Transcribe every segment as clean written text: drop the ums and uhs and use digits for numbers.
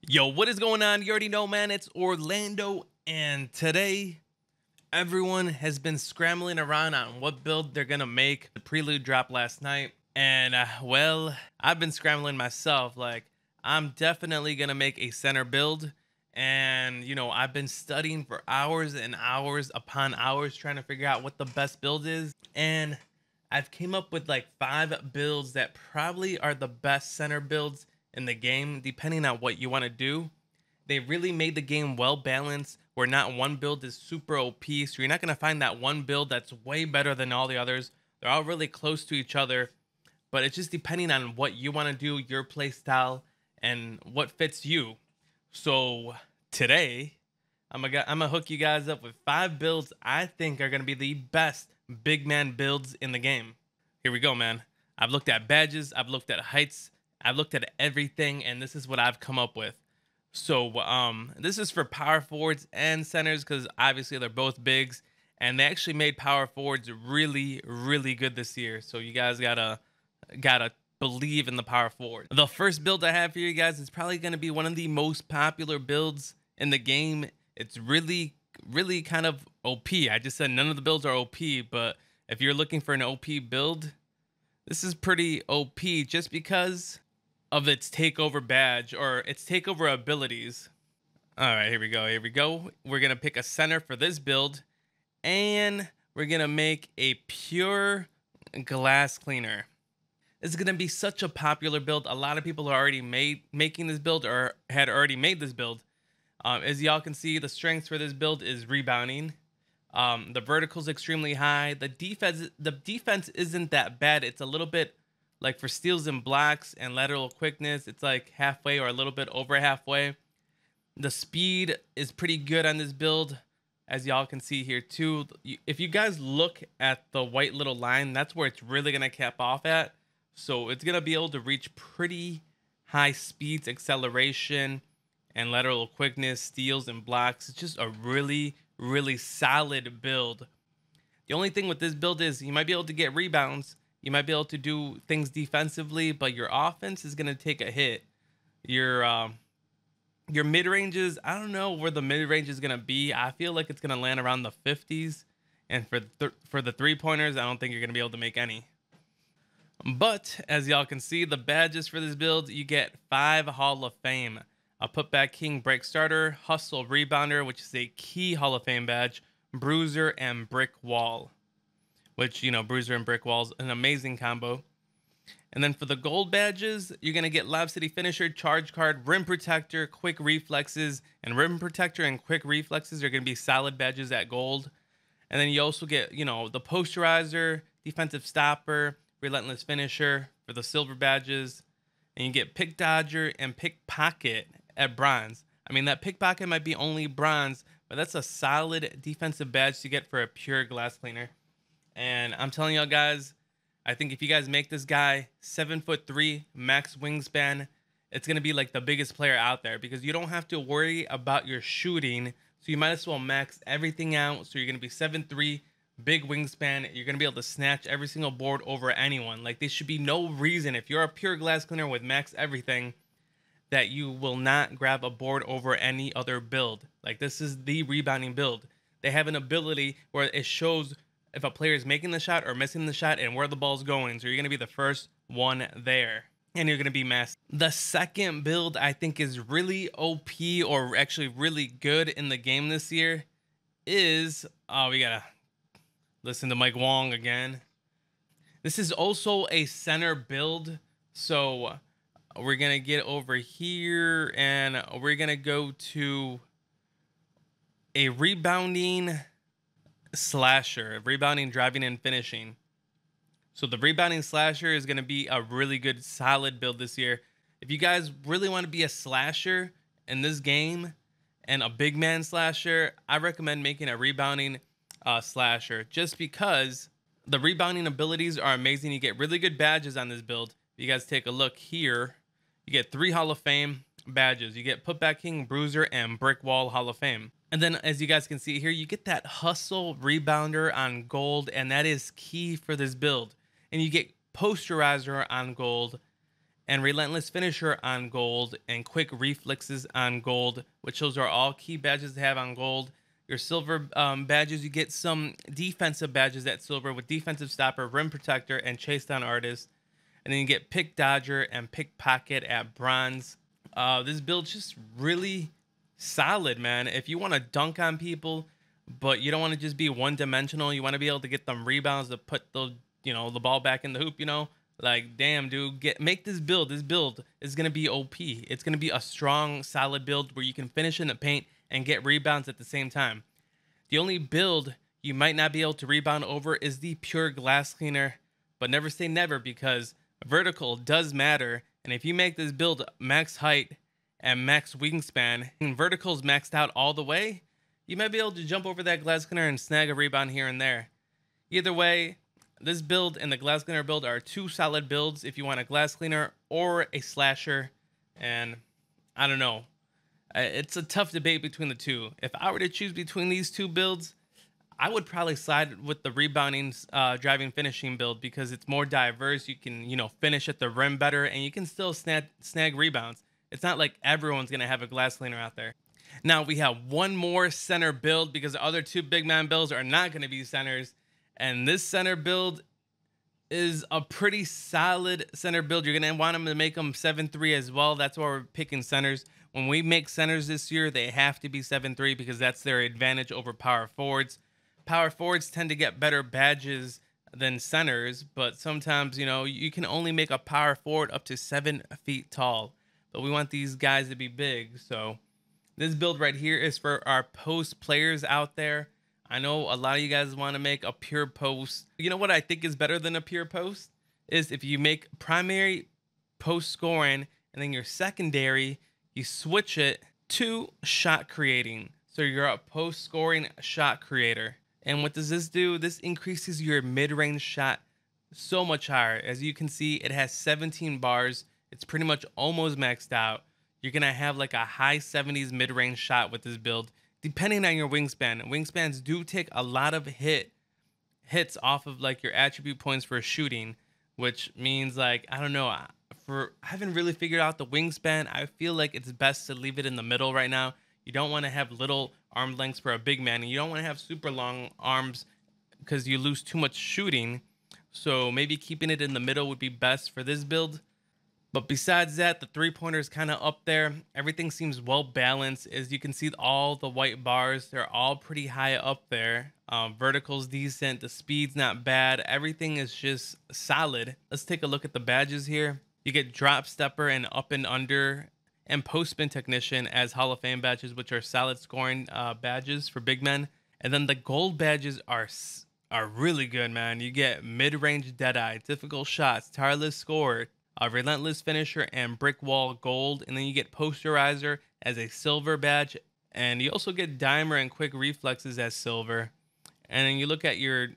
Yo, what is going on? You already know, man. It's Orlando, and today everyone has been scrambling around on what build they're gonna make. The prelude dropped last night, and well, I've been scrambling myself. Like, I'm definitely gonna make a center build, and I've been studying for hours and hours upon hours trying to figure out what the best build is, and I've came up with like 5 builds that probably are the best center builds in the game, depending on what you want to do. They really made the game well balanced, where not one build is super OP. So you're not gonna find that one build that's way better than all the others. They're all really close to each other, but it's just depending on what you want to do, your play style, and what fits you. So today, I'm gonna hook you guys up with 5 builds I think are gonna be the best big man builds in the game. Here we go, man. I've looked at badges, I've looked at heights, I've looked at everything, and this is what I've come up with. So this is for power forwards and centers, because obviously they're both bigs, and they actually made power forwards really, really good this year. So you guys gotta believe in the power forward. The first build I have for you guys is probably gonna be one of the most popular builds in the game. It's really, really kind of OP. I just said none of the builds are OP, but if you're looking for an OP build, this is pretty OP just because of its takeover badge, or its takeover abilities. All right, here we go. Here we go. We're going to pick a center for this build, and we're going to make a pure glass cleaner. This is going to be such a popular build. A lot of people are already making this build, or had already made this build. As y'all can see, the strengths for this build is rebounding. The vertical is extremely high. The defense isn't that bad. It's a little bit like for steals and blocks and lateral quickness, it's like halfway or a little bit over halfway. The speed is pretty good on this build, as y'all can see here too. If you guys look at the white little line, that's where it's really gonna cap off at. So it's gonna be able to reach pretty high speeds, acceleration, and lateral quickness, steals and blocks. It's just a really, really solid build. The only thing with this build is you might be able to get rebounds. You might be able to do things defensively, but your offense is going to take a hit. Your mid-ranges, I don't know where the mid-range is going to be. I feel like it's going to land around the 50s. And for the three-pointers, I don't think you're going to be able to make any. But as y'all can see, the badges for this build, you get 5 Hall of Fame. A Putback King Break Starter, Hustle Rebounder, which is a key Hall of Fame badge, Bruiser, and Brick Wall. Which, Bruiser and Brick Wall's an amazing combo. And then for the gold badges, you're going to get Lob City Finisher, Charge Card, Rim Protector, Quick Reflexes. And Rim Protector and Quick Reflexes are going to be solid badges at gold. And then you also get, the Posterizer, Defensive Stopper, Relentless Finisher for the silver badges. And you get Pick Dodger and Pickpocket at bronze. I mean, that Pickpocket might be only bronze, but that's a solid defensive badge to get for a pure glass cleaner. And I'm telling y'all guys, I think if you guys make this guy 7'3", max wingspan, it's going to be like the biggest player out there, because you don't have to worry about your shooting. So you might as well max everything out. So you're going to be 7'3", big wingspan. You're going to be able to snatch every single board over anyone. Like, there should be no reason, if you're a pure glass cleaner with max everything, that you will not grab a board over any other build. Like, this is the rebounding build. They have an ability where it shows if a player is making the shot or missing the shot and where the ball's going. So you're going to be the first one there, and you're going to be masked. The second build I think is really OP, or actually really good in the game this year, is, we got to listen to Mike Wong again. This is also a center build. So we're going to get over here, and we're going to go to a rebounding slasher, rebounding, driving, and finishing. So the rebounding slasher is going to be a really good, solid build this year. If you guys really want to be a slasher in this game and a big man slasher, I recommend making a rebounding slasher, just because the rebounding abilities are amazing. You get really good badges on this build. If you guys take a look here, you get 3 Hall of Fame badges. You get Putback King, Bruiser, and Brick Wall Hall of Fame. And then, as you guys can see here, you get that Hustle Rebounder on gold, and that is key for this build. And you get Posterizer on gold, and Relentless Finisher on gold, and Quick Reflexes on gold, which those are all key badges to have on gold. Your silver badges, you get some defensive badges at silver with Defensive Stopper, Rim Protector, and Chase Down Artist. And then you get Pick Dodger and Pickpocket at bronze. This build's just really solid, man. If you want to dunk on people, but you don't want to just be one-dimensional, you want to be able to get them rebounds to put the the ball back in the hoop, like, damn, dude, make this build. This build is gonna be OP. It's gonna be a strong, solid build where you can finish in the paint and get rebounds at the same time. The only build you might not be able to rebound over is the pure glass cleaner, but never say never, because vertical does matter. And if you make this build max height and max wingspan, and vertical's maxed out all the way, you might be able to jump over that glass cleaner and snag a rebound here and there. Either way, this build and the glass cleaner build are two solid builds if you want a glass cleaner or a slasher. And I don't know. It's a tough debate between the two. If I were to choose between these two builds, I would probably side with the rebounding, driving, finishing build, because it's more diverse. You can, finish at the rim better, and you can still snag rebounds. It's not like everyone's going to have a glass cleaner out there. Now we have one more center build, because the other two big man builds are not going to be centers. And this center build is a pretty solid center build. You're going to want them to make them 7'3" as well. That's why we're picking centers. When we make centers this year, they have to be 7'3" because that's their advantage over power forwards. Power forwards tend to get better badges than centers, but sometimes, you can only make a power forward up to 7 feet tall. But we want these guys to be big. So this build right here is for our post players out there. I know a lot of you guys want to make a pure post. You know what I think is better than a pure post? Is if you make primary post scoring, and then your secondary, you switch it to shot creating. So you're a post scoring shot creator. And what does this do? This increases your mid-range shot so much higher. As you can see, it has 17 bars. It's pretty much almost maxed out. You're going to have like a high 70s mid-range shot with this build, depending on your wingspan. Wingspans do take a lot of hits off of like your attribute points for shooting, which means, like, I don't know, I haven't really figured out the wingspan. I feel like it's best to leave it in the middle right now. You don't want to have little arm lengths for a big man, and you don't want to have super long arms because you lose too much shooting. So maybe keeping it in the middle would be best for this build. But besides that, the three-pointer is kind of up there. Everything seems well balanced. As you can see, all the white bars, they're all pretty high up there. Vertical's decent. The speed's not bad. Everything is just solid. Let's take a look at the badges here. You get Drop Stepper and Up and Under and Post Spin Technician as Hall of Fame badges, which are solid scoring badges for big men. And then the gold badges are really good, man. You get Mid-Range Deadeye, Difficult Shots, Tireless Scorer, Relentless Finisher, and Brick Wall gold. And then you get Posterizer as a silver badge, and you also get Dimer and Quick Reflexes as silver. And then you look at your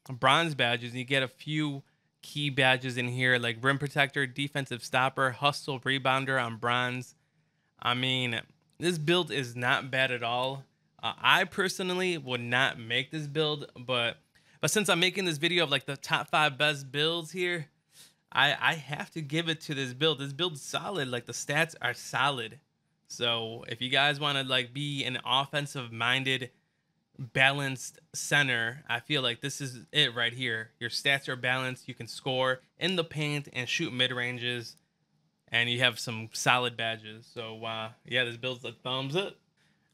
bronze badges, and you get a few key badges in here, like Rim Protector, Defensive Stopper, Hustle, Rebounder on bronze. I mean, this build is not bad at all. I personally would not make this build, but since I'm making this video of like the top 5 best builds here, I have to give it to this build. This build's solid. Like, the stats are solid. So if you guys want to like be an offensive minded, balanced center, I feel like this is it right here. Your stats are balanced. You can score in the paint and shoot mid ranges, and you have some solid badges. So yeah, this build's a thumbs up.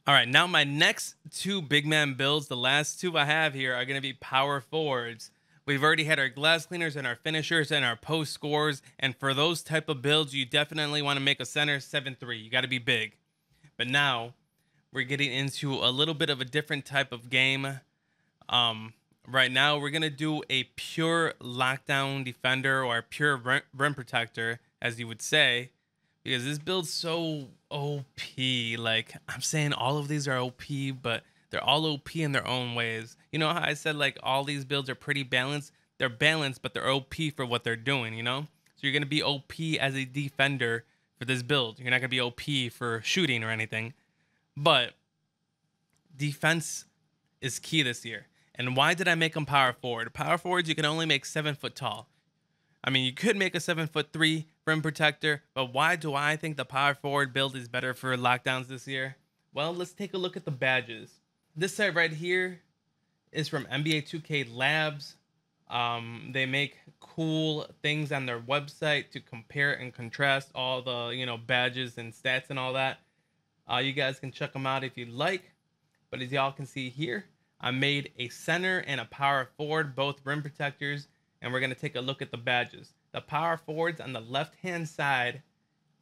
All right, now my next two big man builds, the last two I have here, are going to be power forwards. We've already had our glass cleaners and our finishers and our post scores. And for those type of builds, you definitely want to make a center 7'3". You got to be big. But now we're getting into a little bit of a different type of game. Right now, we're going to do a pure lockdown defender, or a pure rim protector, as you would say, because this build's so OP. Like, I'm saying all of these are OP, but they're all OP in their own ways. You know how I said, like, all these builds are pretty balanced? They're balanced, but they're OP for what they're doing, you know? So you're going to be OP as a defender for this build. You're not going to be OP for shooting or anything. But defense is key this year. And why did I make them power forward? Power forwards, you can only make 7 foot tall. I mean, you could make a 7'3" rim protector, but why do I think the power forward build is better for lockdowns this year? Well, let's take a look at the badges. This set right here is from NBA 2K Labs. They make cool things on their website to compare and contrast all the, badges and stats and all that. You guys can check them out if you'd like. But as y'all can see here, I made a center and a power forward, both rim protectors, and we're going to take a look at the badges. The power forwards on the left-hand side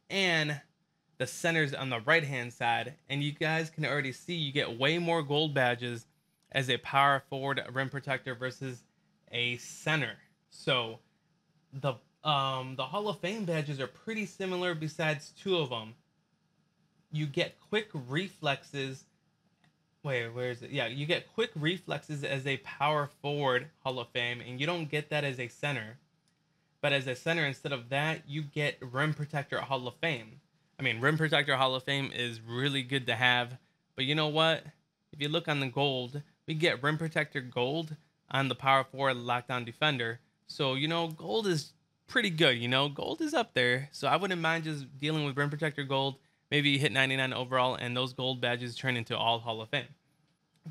and the centers on the right-hand side. And you guys can already see you get way more gold badges as a power forward rim protector versus a center. So the Hall of Fame badges are pretty similar besides two of them. You get quick reflexes. Wait, where is it? Yeah, you get quick reflexes as a power forward Hall of Fame, and you don't get that as a center. But as a center, instead of that, you get Rim Protector Hall of Fame. I mean, Rim Protector Hall of Fame is really good to have, but you know what? If you look on the gold, we get Rim Protector Gold on the power forward lockdown defender. So, gold is pretty good, Gold is up there, so I wouldn't mind just dealing with Rim Protector Gold. Maybe you hit 99 overall, and those gold badges turn into all Hall of Fame.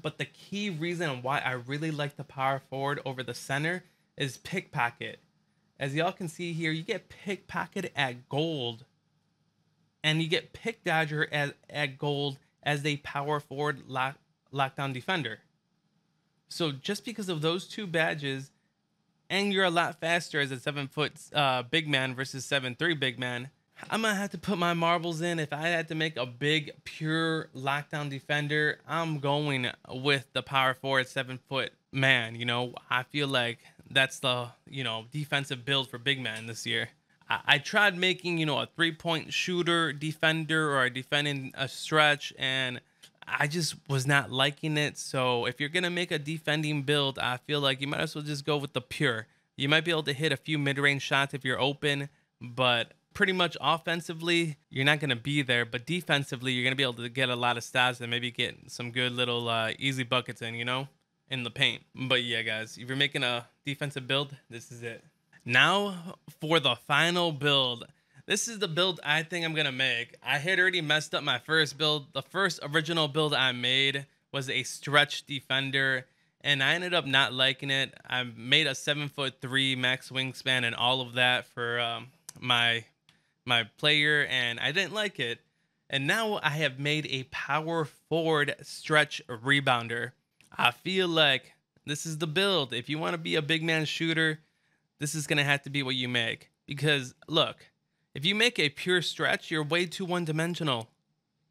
But the key reason why I really like the power forward over the center is pickpocket. As y'all can see here, you get pickpocket at gold, and you get pick dodger at gold as a power forward lockdown defender. So just because of those two badges, and you're a lot faster as a 7-foot big man versus 7'3" big man, I'm going to have to put my marbles in. If I had to make a big, pure lockdown defender, I'm going with the power forward 7-foot man. I feel like that's the, defensive build for big man this year. I tried making, a 3-point shooter defender or defending a stretch, and I just was not liking it. So if you're going to make a defending build, I feel like you might as well just go with the pure. You might be able to hit a few mid-range shots if you're open, but pretty much offensively, you're not going to be there, but defensively, you're going to be able to get a lot of stats and maybe get some good little easy buckets in the paint. But yeah, guys, if you're making a defensive build, this is it. Now for the final build. This is the build I think I'm going to make. I had already messed up my first build. The first original build I made was a stretch defender, and I ended up not liking it. I made a 7'3" max wingspan and all of that for my player, and I didn't like it. And now I have made a power forward stretch rebounder. I feel like this is the build. If you want to be a big man shooter, this is going to have to be what you make. Because look, if you make a pure stretch, you're way too one-dimensional.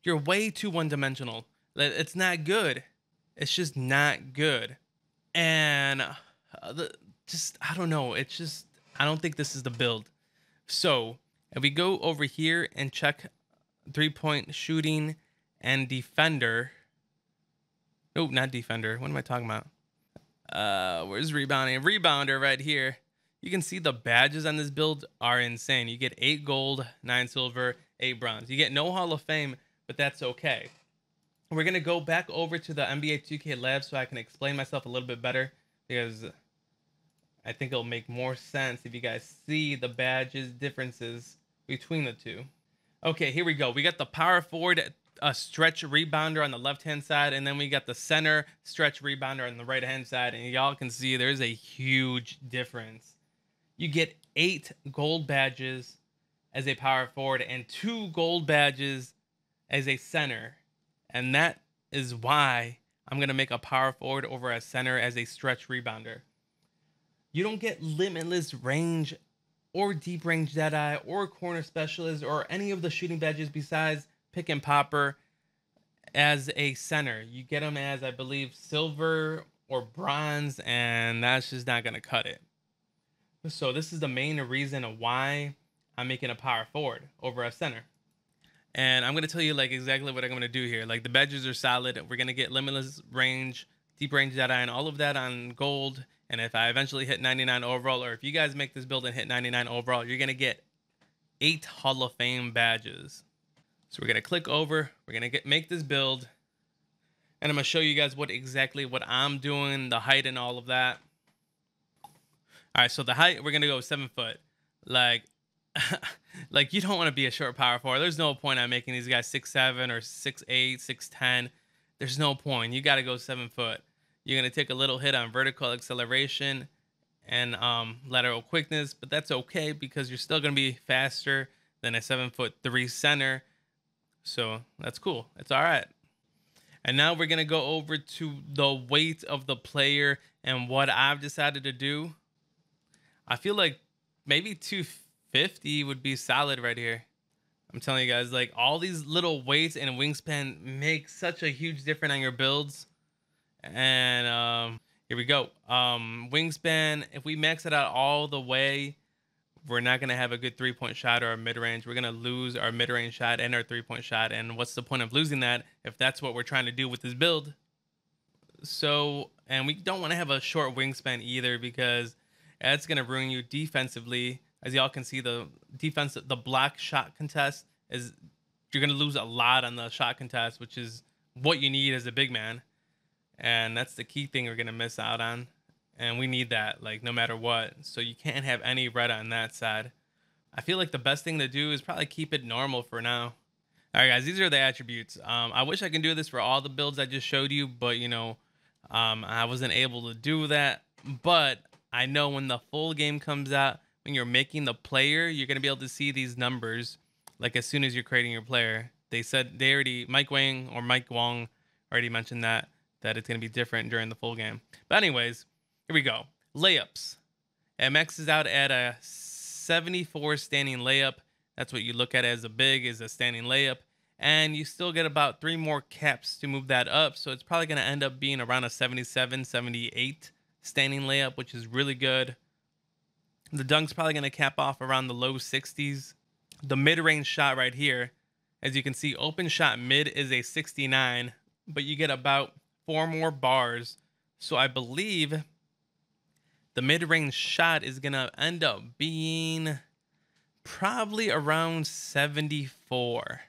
You're way too one-dimensional. It's not good. It's just not good. And I don't know. It's just, I don't think this is the build. So if we go over here and check 3-point shooting and defender. Oh, not defender. What am I talking about? Where's rebounding? Rebounder right here. You can see the badges on this build are insane. You get 8 gold, 9 silver, 8 bronze. You get no Hall of Fame, but that's okay. We're going to go back over to the NBA 2K Labs so I can explain myself a little bit better, because I think it'll make more sense if you guys see the badges differences between the two. Okay, here we go. We got the power forward stretch rebounder on the left-hand side, and then we got the center stretch rebounder on the right-hand side, and y'all can see there's a huge difference. You get 8 gold badges as a power forward and 2 gold badges as a center, and that is why I'm going to make a power forward over a center as a stretch rebounder. You don't get limitless range or deep range Deadeye or corner specialist or any of the shooting badges besides pick and popper as a center. You get them as, I believe, silver or bronze, and that's just not going to cut it. So this is the main reason why I'm making a power forward over a center. And I'm going to tell you exactly what I'm going to do here. The badges are solid. We're going to get limitless range, deep range Deadeye, and all of that on gold. And if I eventually hit 99 overall, or if you guys make this build and hit 99 overall, you're going to get 8 Hall of Fame badges. So we're going to click over. We're going to make this build. And I'm going to show you guys what I'm doing, the height and all of that. All right, so the height, we're going to go 7 foot. Like, like you don't want to be a short power forward. There's no point on making these guys 6'7" or 6'8", 6'10". There's no point. You got to go 7 foot. You're gonna take a little hit on vertical acceleration and lateral quickness, but that's okay because you're still gonna be faster than a 7'3" center. So that's cool. It's all right. And now we're gonna go over to the weight of the player and what I've decided to do. I feel like maybe 250 would be solid right here. I'm telling you guys, like all these little weights and wingspan make such a huge difference on your builds. And here we go. Wingspan, if we max it out all the way, we're not going to have a good 3-point shot or a mid-range. We're going to lose our mid-range shot and our 3-point shot. And what's the point of losing that if that's what we're trying to do with this build? So, and we don't want to have a short wingspan either because that's going to ruin you defensively. As y'all can see, the block shot contest is, you're going to lose a lot on the shot contest, which is what you need as a big man. And that's the key thing we're going to miss out on. And we need that, like, no matter what. So you can't have any red on that side. I feel like the best thing to do is probably keep it normal for now. All right, guys, these are the attributes. I wish I can do this for all the builds I just showed you, but, you know, I wasn't able to do that. But I know when the full game comes out, when you're making the player, you're going to be able to see these numbers, like, as soon as you're creating your player. They said, Mike Wong already mentioned that it's going to be different during the full game. But anyways, here we go. Layups. It maxes out at a 74 standing layup. That's what you look at as a big, is a standing layup. And you still get about 3 more caps to move that up. So it's probably going to end up being around a 77, 78 standing layup, which is really good. The dunk's probably going to cap off around the low 60s. The mid-range shot right here, as you can see, open shot mid is a 69, but you get about 4 more bars. So I believe the mid-range shot is going to end up being probably around 74.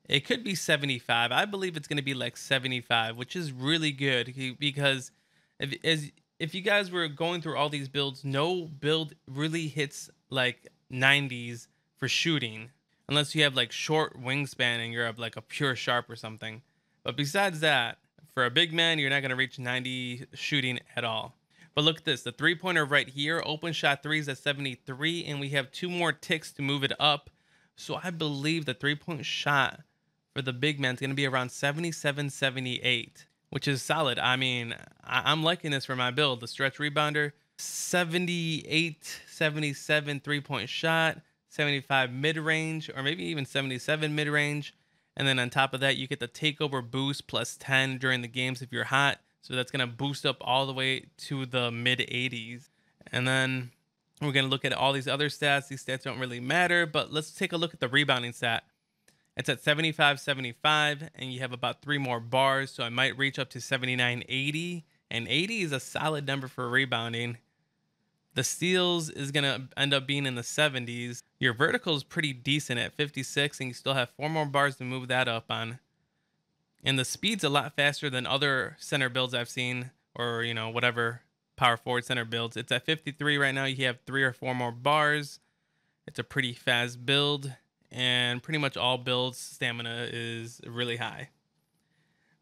It could be 75. I believe it's going to be like 75, which is really good because if you guys were going through all these builds, no build really hits like 90s for shooting unless you have like short wingspan and you're like a pure sharp or something. But besides that, for a big man, you're not going to reach 90 shooting at all. But look at this. The 3-pointer right here, open shot 3 is at 73, and we have 2 more ticks to move it up. So I believe the 3-point shot for the big man is going to be around 77, 78, which is solid. I mean, I'm liking this for my build. The stretch rebounder, 78, 77 3-point shot, 75 mid-range, or maybe even 77 mid-range. And then on top of that, you get the takeover boost plus 10 during the games if you're hot. So that's going to boost up all the way to the mid-80s. And then we're going to look at all these other stats. These stats don't really matter, but let's take a look at the rebounding stat. It's at 75, 75, and you have about 3 more bars. So I might reach up to 79, 80. And 80 is a solid number for rebounding. The steals is going to end up being in the 70s. Your vertical is pretty decent at 56, and you still have 4 more bars to move that up on. And the speed's a lot faster than other center builds I've seen, or, you know, whatever power forward center builds. It's at 53 right now. You have 3 or 4 more bars. It's a pretty fast build, and pretty much all builds stamina is really high.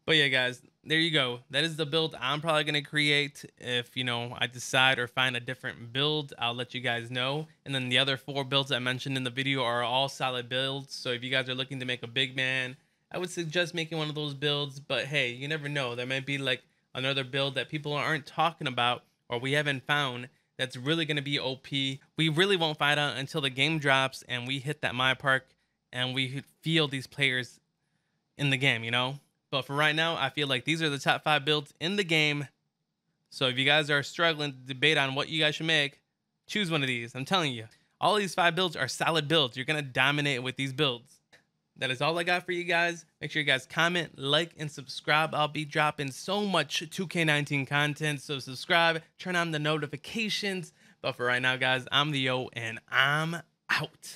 But yeah, guys, there you go. That is the build I'm probably going to create. If, you know, I decide or find a different build, I'll let you guys know. And then the other 4 builds I mentioned in the video are all solid builds. So if you guys are looking to make a big man, I would suggest making one of those builds. But hey, you never know. There might be like another build that people aren't talking about or we haven't found that's really going to be OP. We really won't find out until the game drops and we hit that My Park and we feel these players in the game, you know? But for right now, I feel like these are the top 5 builds in the game. So if you guys are struggling to debate on what you guys should make, choose one of these. I'm telling you, all these 5 builds are solid builds. You're going to dominate with these builds. That is all I got for you guys. Make sure you guys comment, like, and subscribe. I'll be dropping so much 2K19 content. So subscribe, turn on the notifications. But for right now, guys, I'm the O, and I'm out.